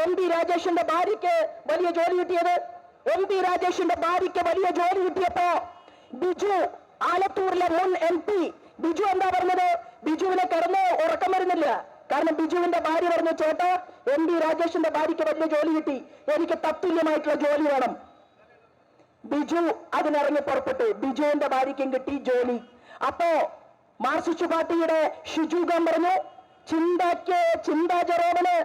MP രാജേഷിന്റെ ഭാര്യയ്ക്ക് വലിയ ജോലി കിട്ടിയത്? MP രാജേഷിന്റെ ഭാര്യയ്ക്ക് വലിയ ജോലി കിട്ടിയപ്പോ ബിജു, ആലത്തൂരിലെ മുൻ MP ബിജു എന്താ പറഞ്ഞത്? ബിജുവിനെ കിടന്ന് ഉറക്കം വരുന്നില്ല. കാരണം ബിജുവിന്റെ ഭാര്യ പറഞ്ഞു, ചേട്ടാ MP രാജേഷിന്റെ ഭാര്യയ്ക്ക് വലിയ ജോലി കിട്ടി, എനിക്ക് തത്തുല്യമായിട്ടുള്ള ജോലി വേണം. ബിജു അതിനിറങ്ങി പുറപ്പെട്ടു. ബിജുവിന്റെ ഭാര്യയ്ക്കും കിട്ടി ജോലി. അപ്പോ മാർക്സിസ്റ്റ് പാർട്ടിയുടെ ഷിജുഖാൻ പറഞ്ഞു, ചിന്താ ജെറോമിന്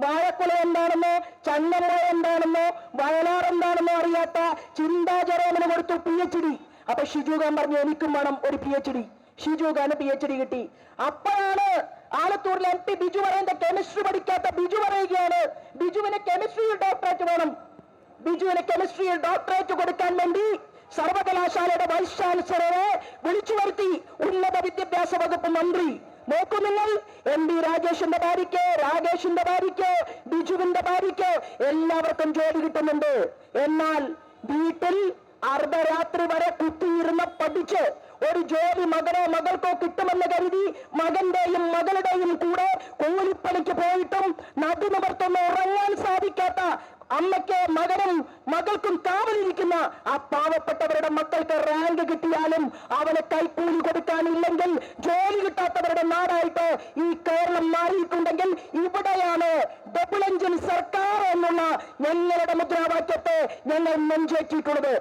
വാഴക്കുല എന്താണെന്നോ ചങ്ങമ്പുഴ എന്താണെന്നോ വയലാർ എന്താണെന്നോ അറിയാത്ത ചിന്താ ജെറോമിന് കൊടുത്തു PhD. അപ്പൊ ഷിജുഖാൻ പറഞ്ഞു, എനിക്കും വേണം ഒരു PhD. ഷിജുഖാന് PhD കിട്ടി. അപ്പോഴാണ് ആലത്തൂരിലെ MP ബിജു പറയുന്നത്, കെമിസ്ട്രി പഠിക്കാത്ത ബിജു പറയുകയാണ് ബിജുവിന് കെമിസ്ട്രിയിൽ ഡോക്ടറേറ്റ് വേണം. ബിജുവിന് കെമിസ്ട്രിയിൽ ഡോക്ടറേറ്റ് കൊടുക്കാൻ വേണ്ടി സർവകലാശാലയുടെ വൈസ് ചാൻസലറെ വിളിച്ചു വരുത്തി ഉന്നത വിദ്യാഭ്യാസ വകുപ്പ് മന്ത്രി. നോക്കൂ നിങ്ങൾ, MP രാജേഷിന്റെ ഭാര്യയ്ക്ക്, രാകേഷിന്റെ ഭാര്യയ്ക്ക്, ബിജുവിന്റെ ഭാര്യയ്ക്ക് എല്ലാവർക്കും ജോലി കിട്ടുന്നുണ്ട്. എന്നാൽ വീട്ടിൽ അർദ്ധരാത്രി വരെ കുത്തിയിരുന്ന് പഠിച്ച് ഒരു ജോലി മകനോ മകൾക്കോ കിട്ടുമെന്ന് കരുതി മകന്റെയും മകളുടെയും കൂടെ കൂലിപ്പണിക്ക് പോയിട്ടും നദി നിവർത്തുന്ന ഉറങ്ങാൻ സാധിക്കാത്ത അമ്മയ്ക്ക് മകനും മകൾക്കും കാവലിരിക്കുന്ന ആ പാവപ്പെട്ടവരുടെ മക്കൾക്ക് റാങ്ക് കിട്ടിയാലും അവന് കൈക്കൂലി കൊടുക്കാനില്ലെങ്കിൽ ജോലി കിട്ടാത്തവരുടെ നാടായിട്ട് ഈ കേരളം മാറിയിട്ടുണ്ടെങ്കിൽ ഇവിടെയാണ് ഡബിൾ എഞ്ചിൻ സർക്കാർ എന്നുള്ള ഞങ്ങളുടെ മുദ്രാവാക്യത്തെ ഞങ്ങൾ നെഞ്ചേറ്റിയിട്ടുള്ളത്.